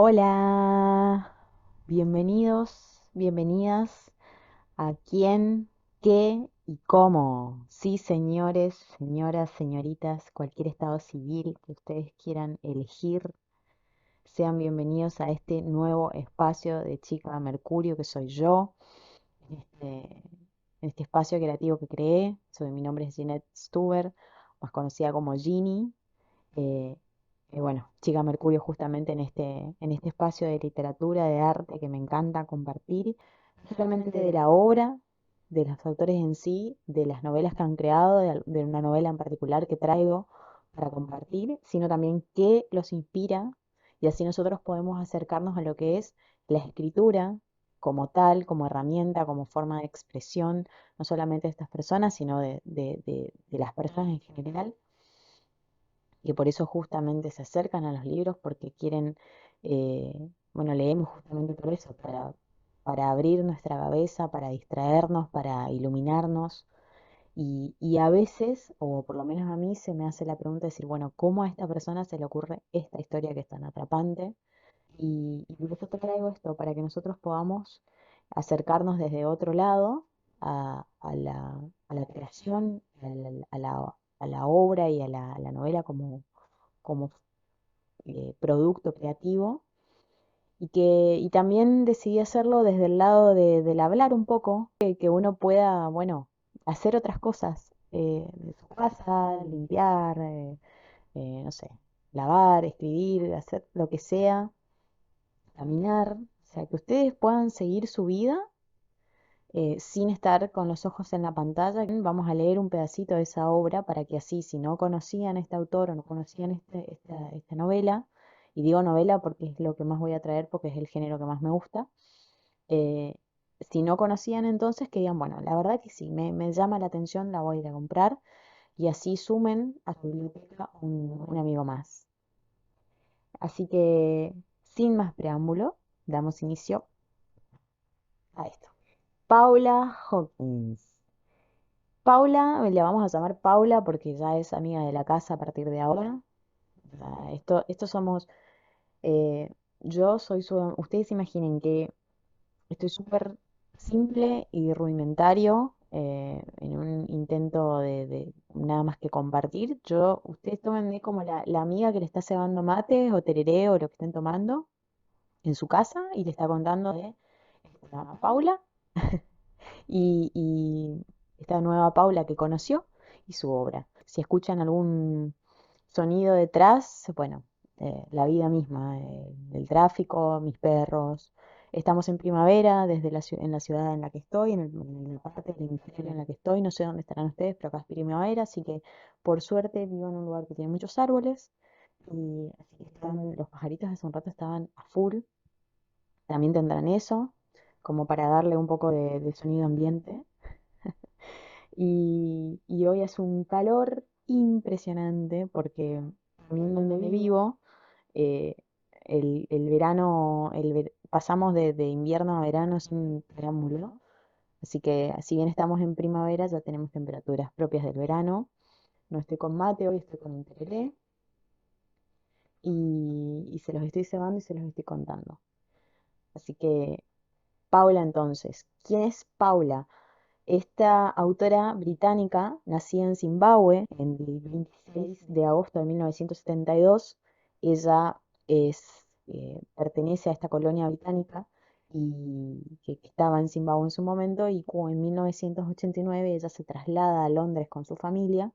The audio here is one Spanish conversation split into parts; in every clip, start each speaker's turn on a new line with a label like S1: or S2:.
S1: Hola, bienvenidos, bienvenidas a quién, qué y cómo. Sí, señores, señoras, señoritas, cualquier estado civil que ustedes quieran elegir, sean bienvenidos a este nuevo espacio de Chica Mercurio que soy yo, en este espacio creativo que creé. Mi nombre es Jeanette Stuber, más conocida como Ginny. eh, bueno, Chica Mercurio justamente en este espacio de literatura, de arte que me encanta compartir, no solamente de la obra, de los autores en sí, de las novelas que han creado, de una novela en particular que traigo para compartir, sino también qué los inspira y así nosotros podemos acercarnos a lo que es la escritura como tal, como herramienta, como forma de expresión, no solamente de estas personas, sino de las personas en general que por eso justamente se acercan a los libros porque quieren, bueno, leemos justamente por eso, para abrir nuestra cabeza, para distraernos, para iluminarnos. Y a veces, o por lo menos a mí, se me hace la pregunta de decir, bueno, ¿cómo a esta persona se le ocurre esta historia que es tan atrapante? Y por eso te traigo esto, para que nosotros podamos acercarnos desde otro lado a la creación, a la obra y a la novela como producto creativo y también decidí hacerlo desde el lado del hablar un poco, que uno pueda, bueno, hacer otras cosas de su casa, limpiar, no sé, lavar, escribir, hacer lo que sea, caminar, o sea, que ustedes puedan seguir su vida sin estar con los ojos en la pantalla. Vamos a leer un pedacito de esa obra para que así, si no conocían este autor o no conocían esta novela, y digo novela porque es lo que más voy a traer porque es el género que más me gusta, eh, si no conocían entonces que digan, bueno, la verdad que sí, me llama la atención, la voy a ir a comprar y así sumen a su biblioteca un amigo más. Así que, sin más preámbulo, damos inicio a esto. Paula Hawkins. Paula, la vamos a llamar Paula porque ya es amiga de la casa a partir de ahora. O sea, esto somos, eh, yo soy ustedes imaginen que estoy súper simple y rudimentario en un intento de nada más que compartir. Ustedes tómenme como la amiga que le está cebando mates o tereré o lo que estén tomando en su casa y le está contando de esta Paula y esta nueva Paula que conoció y su obra. Si escuchan algún sonido detrás, bueno, la vida misma, el tráfico, mis perros. Estamos en primavera, en la ciudad en la que estoy, en la parte del hemisferio en la que estoy, no sé dónde estarán ustedes, pero acá es primavera, así que por suerte vivo en un lugar que tiene muchos árboles y así que los pajaritos hace un rato estaban a full, también tendrán eso, como para darle un poco de sonido ambiente. Y hoy hace un calor impresionante porque también donde vivo, eh, el verano, pasamos de invierno a verano sin preámbulo. Así que si bien estamos en primavera, ya tenemos temperaturas propias del verano. No estoy con mate, hoy estoy con un tereré y se los estoy cebando y se los estoy contando. Así que, Paula entonces, ¿quién es Paula? Esta autora británica, nacida en Zimbabue en el 26 de agosto de 1972, ella pertenece a esta colonia británica y que estaba en Zimbabue en su momento y en 1989 ella se traslada a Londres con su familia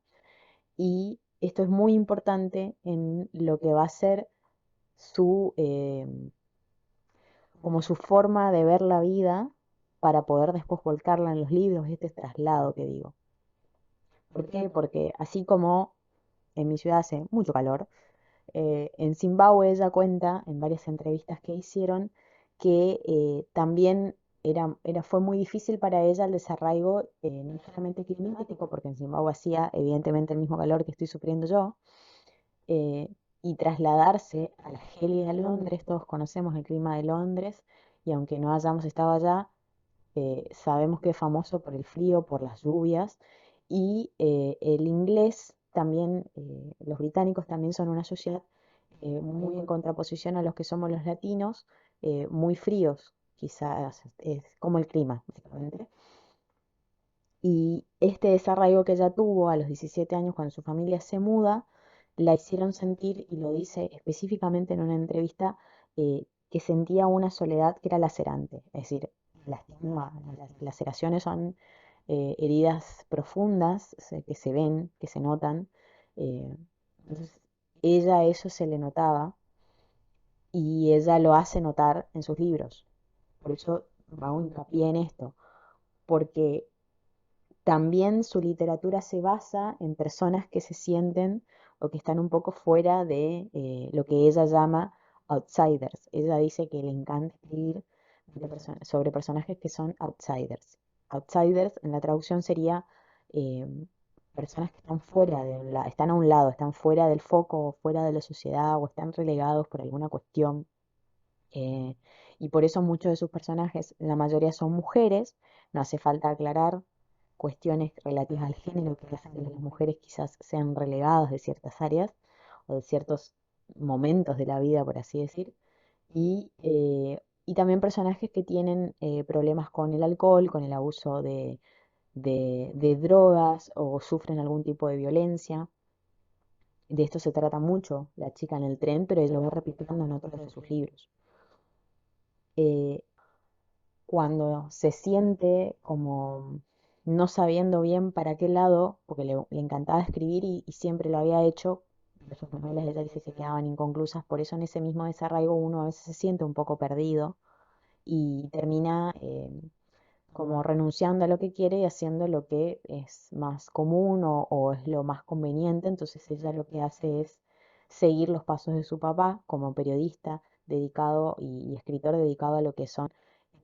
S1: y esto es muy importante en lo que va a ser su, como su forma de ver la vida para poder después volcarla en los libros, este traslado que digo. ¿Por qué? Porque así como en mi ciudad hace mucho calor, en Zimbabue ella cuenta en varias entrevistas que hicieron que también fue muy difícil para ella el desarraigo, no solamente climático, porque en Zimbabue hacía evidentemente el mismo calor que estoy sufriendo yo, eh, y trasladarse a la gélida Londres, todos conocemos el clima de Londres, y aunque no hayamos estado allá, sabemos que es famoso por el frío, por las lluvias y el inglés también, los británicos también son una sociedad muy en contraposición a los que somos los latinos, muy fríos, quizás es como el clima, básicamente. Y este desarraigo que ella tuvo a los 17 años cuando su familia se muda, la hicieron sentir, y lo dice específicamente en una entrevista, que sentía una soledad que era lacerante. Es decir, las laceraciones son heridas profundas que se ven, que se notan. eh, entonces, ella eso se le notaba y ella lo hace notar en sus libros. Por eso hago hincapié en esto, porque también su literatura se basa en personas que se sienten o que están un poco fuera de lo que ella llama outsiders. Ella dice que le encanta escribir sobre personajes que son outsiders. Outsiders en la traducción sería eh, personas que están fuera están a un lado, están fuera del foco, o fuera de la sociedad o están relegados por alguna cuestión. eh, y por eso muchos de sus personajes, la mayoría son mujeres, no hace falta aclarar cuestiones relativas al género que hacen que las mujeres quizás sean relegadas de ciertas áreas o de ciertos momentos de la vida, por así decir, y también personajes que tienen problemas con el alcohol, con el abuso de drogas o sufren algún tipo de violencia. De esto se trata mucho La chica en el tren, pero ella lo va repitiendo en otros de sus libros. Eh, Cuando se siente como no sabiendo bien para qué lado, porque le encantaba escribir y siempre lo había hecho, pero sus novelas ella dice que se quedaban inconclusas, por eso en ese mismo desarraigo uno a veces se siente un poco perdido y termina como renunciando a lo que quiere y haciendo lo que es más común o es lo más conveniente. Entonces ella lo que hace es seguir los pasos de su papá como periodista dedicado y escritor dedicado a lo que son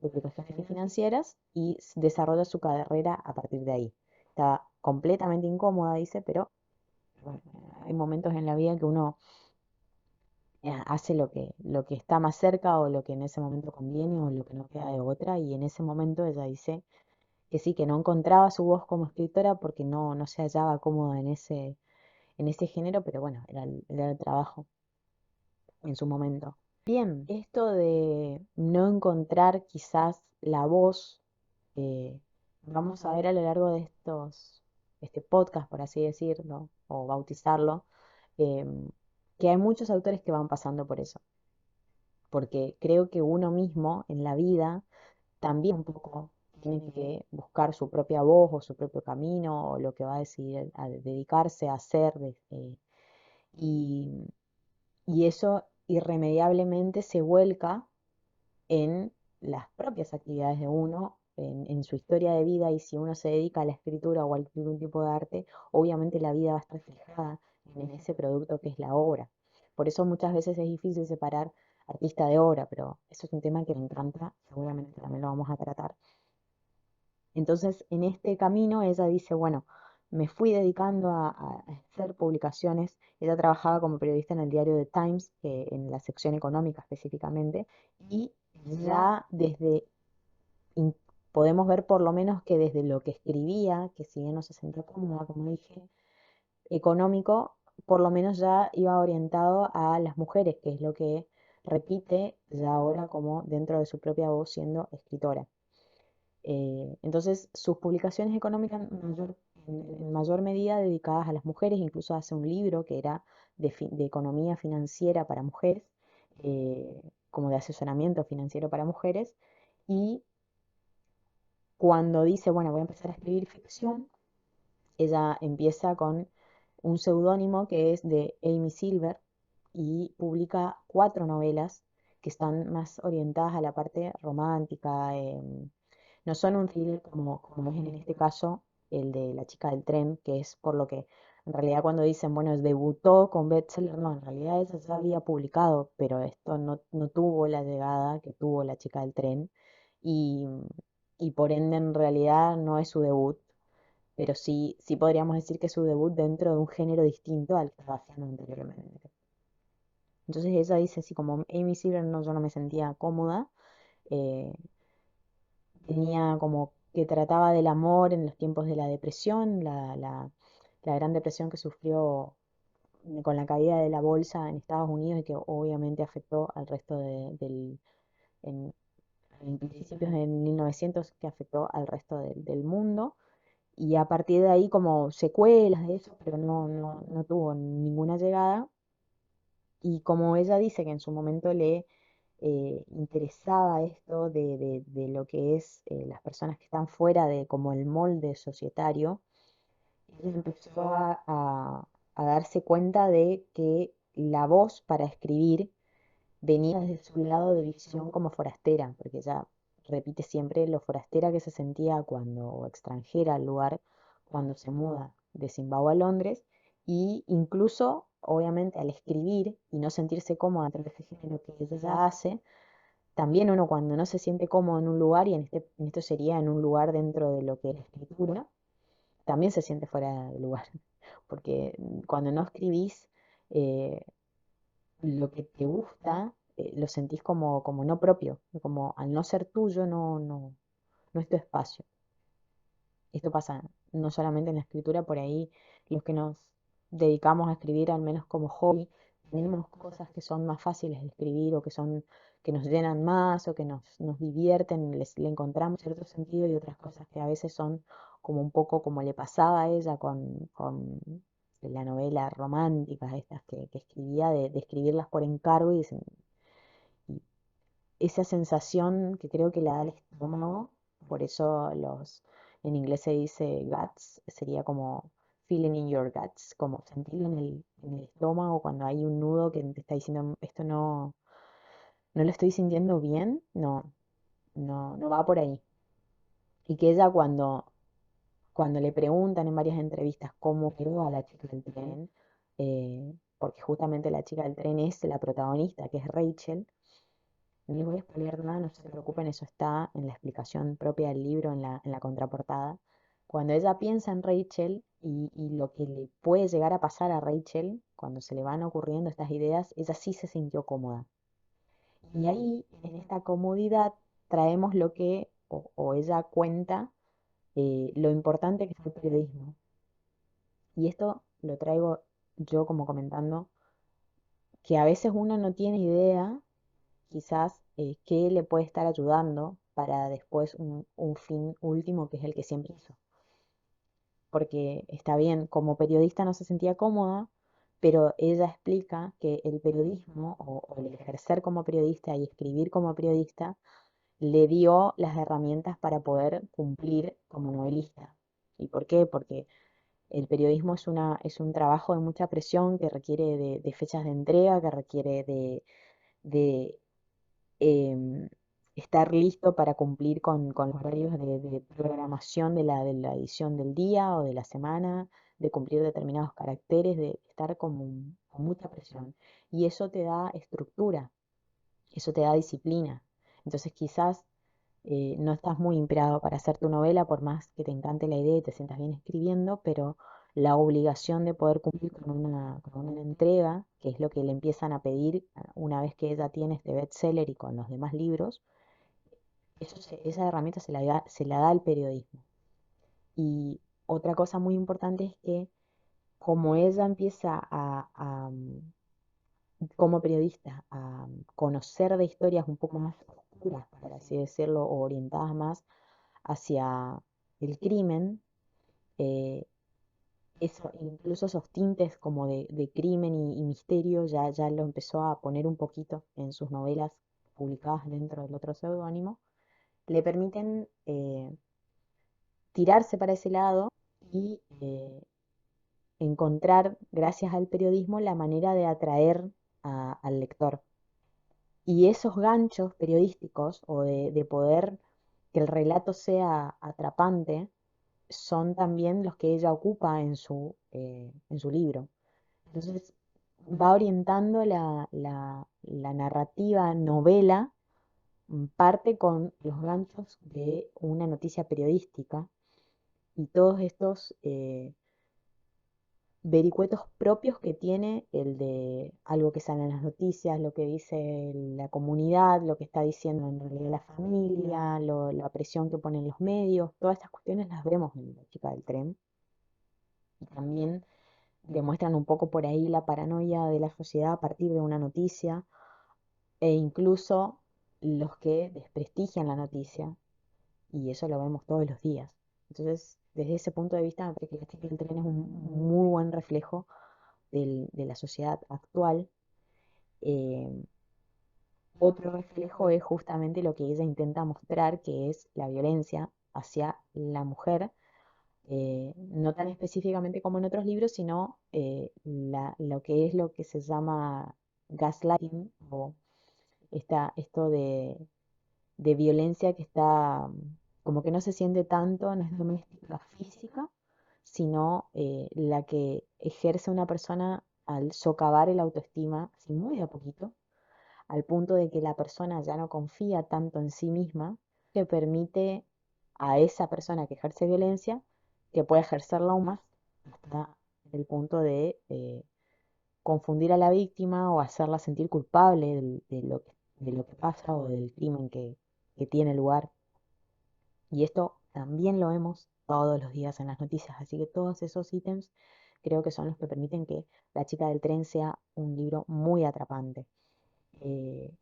S1: publicaciones financieras y desarrolla su carrera a partir de ahí. Está completamente incómoda, dice, pero bueno, hay momentos en la vida que uno hace lo que está más cerca o lo que en ese momento conviene o lo que no queda de otra, y en ese momento ella dice que sí, que no encontraba su voz como escritora porque no se hallaba cómoda en ese género, pero bueno, era el trabajo en su momento. Bien, esto de no encontrar quizás la voz, eh, vamos a ver a lo largo de este podcast, por así decirlo, o bautizarlo, em, que hay muchos autores que van pasando por eso, porque creo que uno mismo en la vida también un poco tiene que buscar su propia voz o su propio camino o lo que va a decidir a dedicarse a hacer y, y eso irremediablemente se vuelca en las propias actividades de uno, en su historia de vida, y si uno se dedica a la escritura o a algún tipo de arte, obviamente la vida va a estar fijada en ese producto que es la obra. Por eso muchas veces es difícil separar artista de obra, pero eso es un tema que me encanta, seguramente también lo vamos a tratar. Entonces, en este camino ella dice, bueno, me fui dedicando a hacer publicaciones. Ella trabajaba como periodista en el diario The Times, en la sección económica específicamente, y ya in- podemos ver por lo menos que desde lo que escribía, que si bien no se sentía cómoda, como dije, económico, por lo menos ya iba orientado a las mujeres, que es lo que repite ya ahora como dentro de su propia voz siendo escritora. Entonces, sus publicaciones económicas en mayor medida dedicadas a las mujeres, incluso hace un libro que era de economía financiera para mujeres, como de asesoramiento financiero para mujeres, y cuando dice, bueno, voy a empezar a escribir ficción, ella empieza con un seudónimo que es de Amy Silver y publica 4 novelas que están más orientadas a la parte romántica. No son un thriller como es en este caso el de La chica del tren, que es por lo que en realidad cuando dicen, bueno, debutó con bestseller, no, en realidad esa ya había publicado, pero esto no tuvo la llegada que tuvo La chica del tren y, y por ende en realidad no es su debut, pero sí podríamos decir que es su debut dentro de un género distinto al que estaba haciendo anteriormente. Entonces ella dice así como Amy Silver, no, yo no me sentía cómoda, eh, tenía como que trataba del amor en los tiempos de la depresión, la gran depresión que sufrió con la caída de la bolsa en Estados Unidos y que obviamente afectó al resto en, en principios de 1900, que afectó al resto del mundo. Y a partir de ahí como secuelas de eso, pero no tuvo ninguna llegada. Y como ella dice que en su momento le interesaba esto de lo que es las personas que están fuera de como el molde societario, ella empezó a darse cuenta de que la voz para escribir venía desde su lado de visión como forastera, porque ella repite siempre lo forastera que se sentía cuando, o extranjera al lugar, cuando se muda de Zimbabue a Londres, y incluso, obviamente, al escribir y no sentirse cómoda a través de ese género que ella ya hace, también uno cuando no se siente cómodo en un lugar, y en esto sería en un lugar dentro de lo que es la escritura, también se siente fuera de lugar, porque cuando no escribís, eh, lo que te gusta, lo sentís como no propio, como al no ser tuyo, no es tu espacio. Esto pasa no solamente en la escritura, por ahí los que nos dedicamos a escribir, al menos como hobby, tenemos cosas que son más fáciles de escribir o que nos llenan más o que nos divierten, le encontramos cierto sentido y otras cosas que a veces son como un poco como le pasaba a ella con la novela romántica, estas que escribía, de escribirlas por encargo y esa sensación que creo que le da el estómago, por eso en inglés se dice guts, sería como feeling in your guts, como sentirlo en el estómago cuando hay un nudo que te está diciendo esto no lo estoy sintiendo bien, no va por ahí. Y que ella cuando le preguntan en varias entrevistas cómo quedó a la chica del tren, porque justamente la chica del tren es la protagonista, que es Rachel. No les voy a spoilear nada, no se preocupen, eso está en la explicación propia del libro, en la contraportada. Cuando ella piensa en Rachel y lo que le puede llegar a pasar a Rachel, cuando se le van ocurriendo estas ideas, ella sí se sintió cómoda. Y ahí, en esta comodidad, traemos lo que, o ella cuenta, lo importante que es el periodismo. Y esto lo traigo yo como comentando, que a veces uno no tiene idea quizás qué le puede estar ayudando para después un fin último que es el que siempre hizo. Porque está bien, como periodista no se sentía cómoda, pero ella explica que el periodismo o el ejercer como periodista y escribir como periodista le dio las herramientas para poder cumplir como novelista. ¿Y por qué? Porque el periodismo es un trabajo de mucha presión que requiere de fechas de entrega, que requiere de em, estar listo para cumplir con los horarios de programación de la edición del día o de la semana, de cumplir determinados caracteres, de estar con mucha presión. Y eso te da estructura, eso te da disciplina. Entonces quizás no estás muy inspirado para hacer tu novela, por más que te encante la idea y te sientas bien escribiendo, pero la obligación de poder cumplir con una entrega, que es lo que le empiezan a pedir una vez que ella tiene este bestseller y con los demás libros, esa herramienta se la da el periodismo. Y otra cosa muy importante es que como ella empieza como periodista, a conocer de historias un poco más oscuras, por así decirlo, o orientadas más hacia el crimen, eh, eso, incluso esos tintes como de crimen y misterio ya lo empezó a poner un poquito en sus novelas publicadas dentro del otro seudónimo, le permiten tirarse para ese lado y encontrar, gracias al periodismo, la manera de atraer al lector. Y esos ganchos periodísticos o de poder que el relato sea atrapante son también los que ella ocupa en su libro. Entonces va orientando la narrativa novela, parte con los ganchos de una noticia periodística y todos estos vericuetos propios que tiene el de algo que sale en las noticias, lo que dice la comunidad, lo que está diciendo en realidad la familia, la presión que ponen los medios, todas estas cuestiones las vemos en La chica del tren. Y también demuestran un poco por ahí la paranoia de la sociedad a partir de una noticia e incluso los que desprestigian la noticia, y eso lo vemos todos los días. Entonces, desde ese punto de vista, me parece que la chica del tren es un muy buen reflejo de la sociedad actual. Eh, Otro reflejo es justamente lo que ella intenta mostrar, que es la violencia hacia la mujer, no tan específicamente como en otros libros, sino lo que se llama gaslighting o esto de violencia que está como que no se siente tanto, no es doméstica física, sino la que ejerce una persona al socavar el autoestima, así muy de a poquito, al punto de que la persona ya no confía tanto en sí misma, que permite a esa persona que ejerce violencia que pueda ejercerla aún más hasta el punto de confundir a la víctima o hacerla sentir culpable de lo que pasa o del crimen que tiene lugar. Y esto también lo vemos todos los días en las noticias, así que todos esos ítems creo que son los que permiten que La chica del tren sea un libro muy atrapante,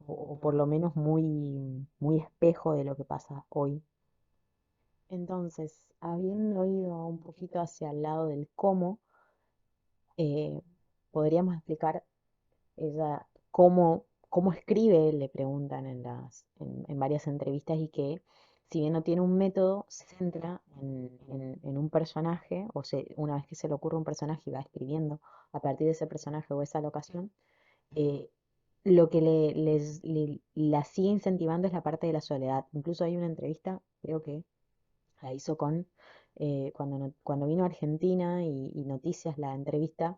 S1: o por lo menos muy espejo de lo que pasa hoy. Entonces, habiendo ido un poquito hacia el lado del cómo, eh, podríamos explicar ella cómo escribe, le preguntan en varias entrevistas, y que si bien no tiene un método, se centra en un personaje, una vez que se le ocurre un personaje y va escribiendo a partir de ese personaje o esa locación, eh, lo que la sigue incentivando es la parte de la soledad. Incluso hay una entrevista, creo que la hizo cuando vino a Argentina y Noticias, la entrevista,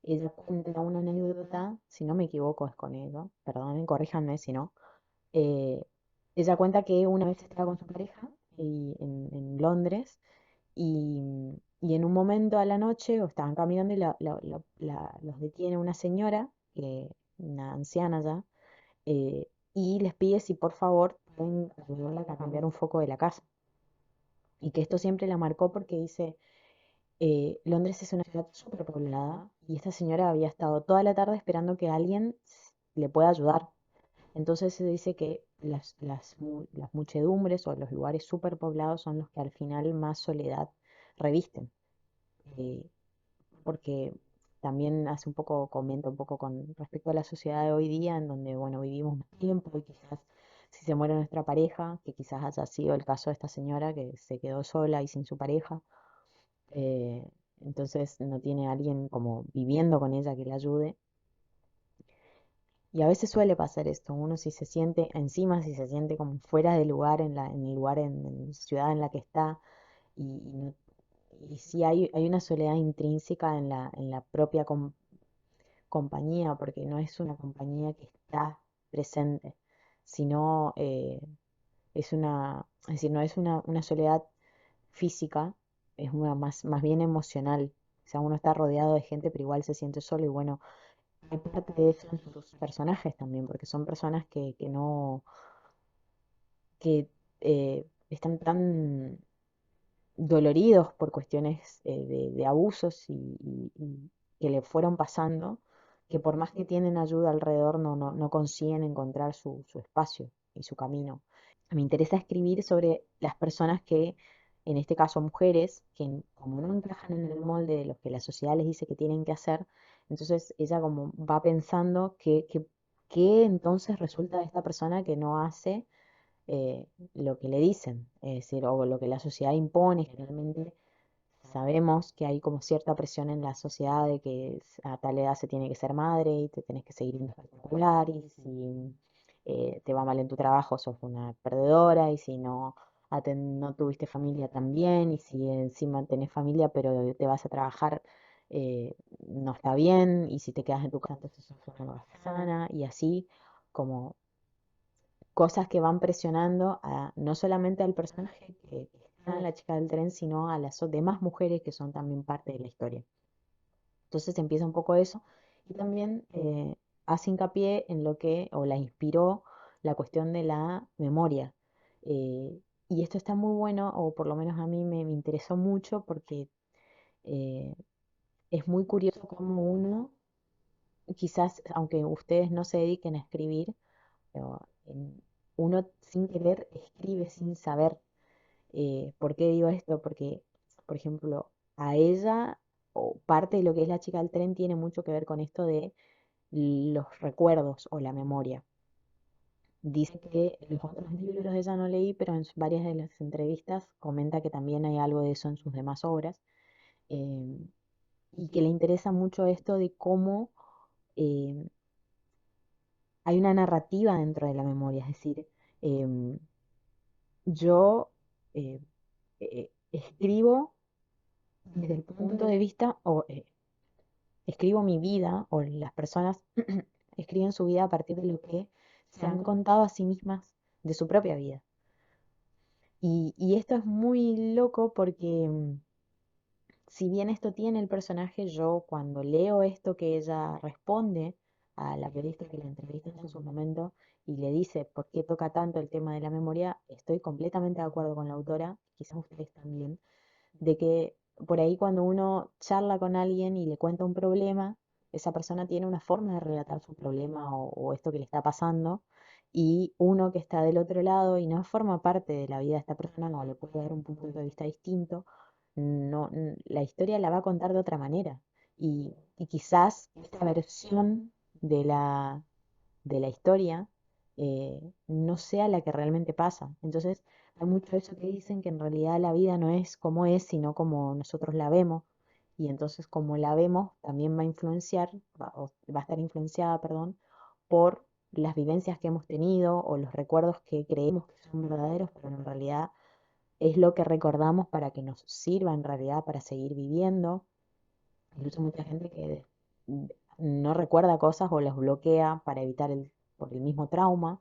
S1: ella cuenta una anécdota, si no me equivoco es con ella, perdonen, corríjanme si no. eh, Ella cuenta que una vez estaba con su pareja en Londres y en un momento a la noche o estaban caminando y los detiene una señora, una anciana ya, y les pide si por favor pueden ayudarla a cambiar un foco de la casa. Y que esto siempre la marcó porque dice, Londres es una ciudad súper poblada y esta señora había estado toda la tarde esperando que alguien le pueda ayudar. Entonces se dice que las muchedumbres o los lugares súper poblados son los que al final más soledad revisten. eh, Porque también hace un poco, comenta un poco con respecto a la sociedad de hoy día, en donde, bueno, vivimos más tiempo y quizás si se muere nuestra pareja, que quizás haya sido el caso de esta señora que se quedó sola y sin su pareja, eh, entonces no tiene alguien como viviendo con ella que la ayude. Y a veces suele pasar esto, uno si se siente encima, si se siente como fuera de lugar en el lugar, en la ciudad en la que está, y, y sí hay una soledad intrínseca en la propia compañía, porque no es una compañía que está presente, sino es decir, no es una soledad física, es una más bien emocional. O sea, uno está rodeado de gente, pero igual se siente solo y bueno, hay parte de eso en sus personajes también, porque son personas que no, que están tan doloridos por cuestiones de abusos y que le fueron pasando, que por más que tienen ayuda alrededor, no consiguen encontrar su espacio y su camino. Me interesa escribir sobre las personas que, en este caso mujeres, que como no encajan en el molde de lo que la sociedad les dice que tienen que hacer, entonces ella como va pensando que entonces resulta de esta persona que no hace lo que le dicen, es decir, o lo que la sociedad impone. Generalmente sabemos que hay como cierta presión en la sociedad de que a tal edad se tiene que ser madre y te tenés que seguir en espectacular, y si te va mal en tu trabajo sos una perdedora, y si no tuviste familia también, y si encima tenés familia pero te vas a trabajar, no está bien, y si te quedas en tu casa entonces sos una sana, y así como cosas que van presionando no solamente al personaje que está en La chica del tren, sino a las demás mujeres que son también parte de la historia. Entonces empieza un poco eso y también hace hincapié en lo que, o la inspiró, la cuestión de la memoria. Y esto está muy bueno, o por lo menos a mí me interesó mucho porque eh, es muy curioso cómo uno, quizás, aunque ustedes no se dediquen a escribir, pero uno sin querer escribe sin saber. ¿Por qué digo esto? Porque, por ejemplo, a ella, o parte de lo que es la chica del tren, tiene mucho que ver con esto de los recuerdos o la memoria. Dice que los otros libros de ella no leí, pero en varias de las entrevistas comenta que también hay algo de eso en sus demás obras, eh, y que le interesa mucho esto de cómo eh, hay una narrativa dentro de la memoria, es decir, em, yo eh, escribo desde el punto de vista, o escribo mi vida, o las personas escriben su vida a partir de lo que se han contado a sí mismas de su propia vida. Y esto es muy loco porque si bien esto tiene el personaje, yo cuando leo esto que ella responde a la periodista que la entrevista en su momento y le dice por qué toca tanto el tema de la memoria, estoy completamente de acuerdo con la autora, quizás ustedes también, de que por ahí cuando uno charla con alguien y le cuenta un problema, esa persona tiene una forma de relatar su problema o esto que le está pasando, y uno que está del otro lado y no forma parte de la vida de esta persona, no le puede dar un punto de vista distinto, no, la historia la va a contar de otra manera. Y quizás esta versión de la historia no sea la que realmente pasa. Entonces, hay mucho de eso que dicen que en realidad la vida no es como es, sino como nosotros la vemos. Y entonces, como la vemos, también va a influenciar, va a estar influenciada, perdón, por las vivencias que hemos tenido o los recuerdos que creemos que son verdaderos, pero en realidad es lo que recordamos para que nos sirva en realidad para seguir viviendo. Incluso mucha gente que no recuerda cosas o las bloquea para evitar por el mismo trauma.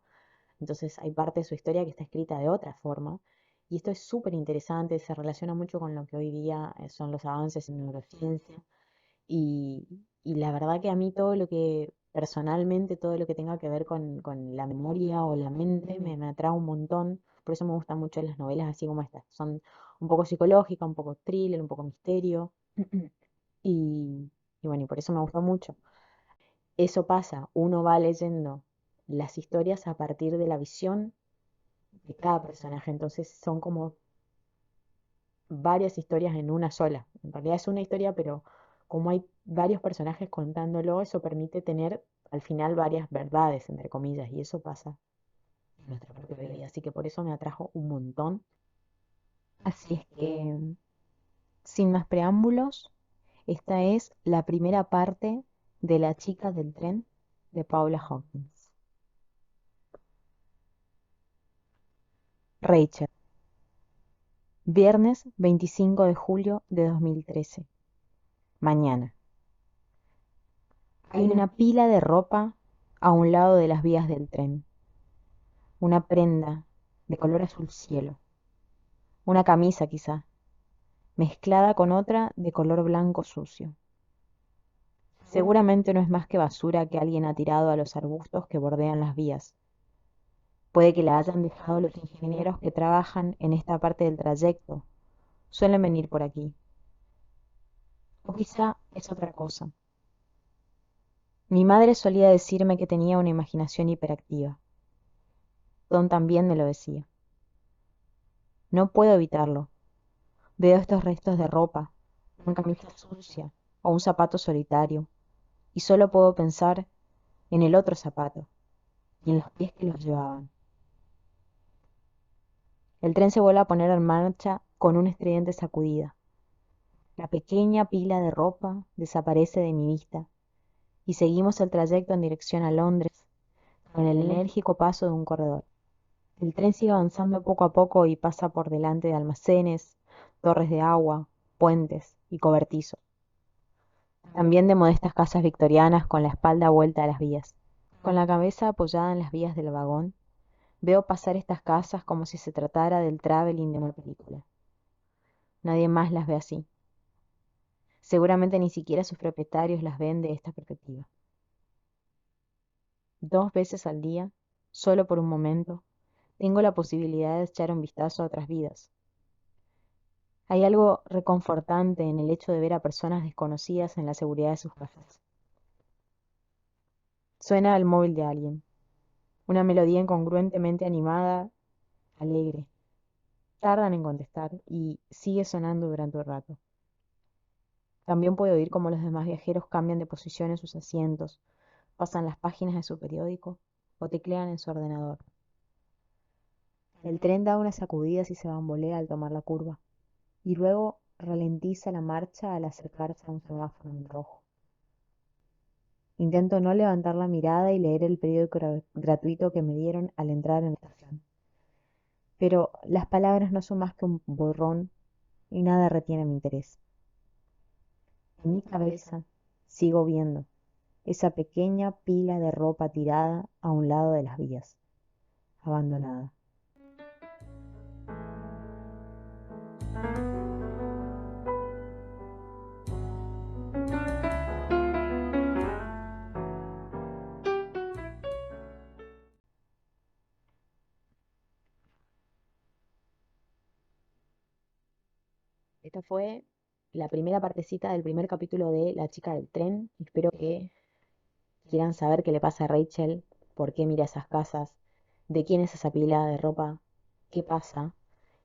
S1: Entonces hay parte de su historia que está escrita de otra forma. Y esto es súper interesante, se relaciona mucho con lo que hoy día son los avances en neurociencia. Y, y la verdad que a mí todo lo que, personalmente, todo lo que tenga que ver con la memoria o la mente me atrae un montón. Por eso me gustan mucho las novelas así como estas. Son un poco psicológicas, un poco thriller, un poco misterio. Y, y bueno, y por eso me gustó mucho. Eso pasa, uno va leyendo las historias a partir de la visión de cada personaje. Entonces son como varias historias en una sola. En realidad es una historia, pero como hay varios personajes contándolo, eso permite tener al final varias verdades, entre comillas, y eso pasa en nuestra propia vida. Así que por eso me atrajo un montón. Así es que, sin más preámbulos, esta es la primera parte de La chica del tren de Paula Hawkins. Rachel, viernes 25 de julio de 2013. Mañana. Hay una pila de ropa a un lado de las vías del tren. Una prenda de color azul cielo. Una camisa quizá, mezclada con otra de color blanco sucio. Seguramente no es más que basura que alguien ha tirado a los arbustos que bordean las vías. Puede que la hayan dejado los ingenieros que trabajan en esta parte del trayecto. Suelen venir por aquí. O quizá es otra cosa. Mi madre solía decirme que tenía una imaginación hiperactiva. Don también me lo decía. No puedo evitarlo. Veo estos restos de ropa, una camisa sucia o un zapato solitario, y solo puedo pensar en el otro zapato y en los pies que los llevaban. El tren se vuelve a poner en marcha con una estridente sacudida. La pequeña pila de ropa desaparece de mi vista y seguimos el trayecto en dirección a Londres con el enérgico paso de un corredor. El tren sigue avanzando poco a poco y pasa por delante de almacenes, torres de agua, puentes y cobertizos. También de modestas casas victorianas con la espalda vuelta a las vías. Con la cabeza apoyada en las vías del vagón, veo pasar estas casas como si se tratara del traveling de una película. Nadie más las ve así. Seguramente ni siquiera sus propietarios las ven de esta perspectiva. 2 veces al día, solo por un momento, tengo la posibilidad de echar un vistazo a otras vidas. Hay algo reconfortante en el hecho de ver a personas desconocidas en la seguridad de sus casas. Suena el móvil de alguien, una melodía incongruentemente animada, alegre. Tardan en contestar y sigue sonando durante un rato. También puedo oír cómo los demás viajeros cambian de posición en sus asientos, pasan las páginas de su periódico o teclean en su ordenador. El tren da unas sacudidas y se bambolea al tomar la curva, y luego ralentiza la marcha al acercarse a un semáforo en rojo. Intento no levantar la mirada y leer el periódico gratuito que me dieron al entrar en la estación. Pero las palabras no son más que un borrón y nada retiene mi interés. En mi cabeza sigo viendo esa pequeña pila de ropa tirada a un lado de las vías, abandonada. Esta fue la primera partecita del primer capítulo de La chica del tren. Espero que quieran saber qué le pasa a Rachel, por qué mira esas casas, de quién es esa pila de ropa, qué pasa.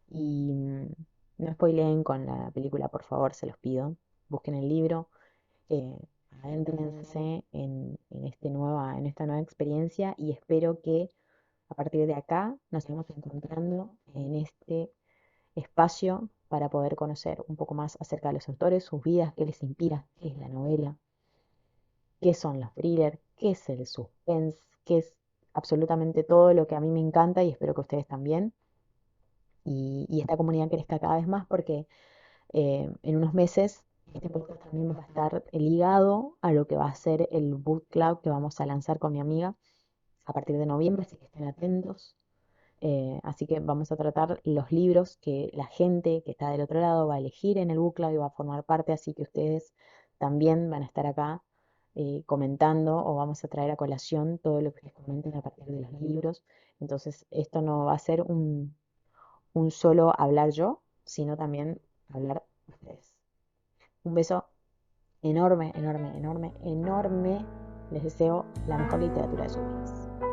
S1: Y no spoileen con la película, por favor, se los pido. Busquen el libro, eh, adéntrense en esta nueva experiencia y espero que a partir de acá nos estemos encontrando en este espacio para poder conocer un poco más acerca de los autores, sus vidas, qué les inspira, qué es la novela, qué son los thrillers, qué es el suspense, qué es absolutamente todo lo que a mí me encanta y espero que ustedes también. Y esta comunidad crezca cada vez más porque en unos meses este podcast también va a estar ligado a lo que va a ser el book club que vamos a lanzar con mi amiga a partir de noviembre, así que estén atentos. Así que vamos a tratar los libros que la gente que está del otro lado va a elegir en el book club y va a formar parte, así que ustedes también van a estar acá comentando o vamos a traer a colación todo lo que les comenten a partir de los libros. Entonces, esto no va a ser un solo hablar yo, sino también hablar ustedes. Un beso enorme, enorme, enorme, enorme. Les deseo la mejor literatura de sus vidas.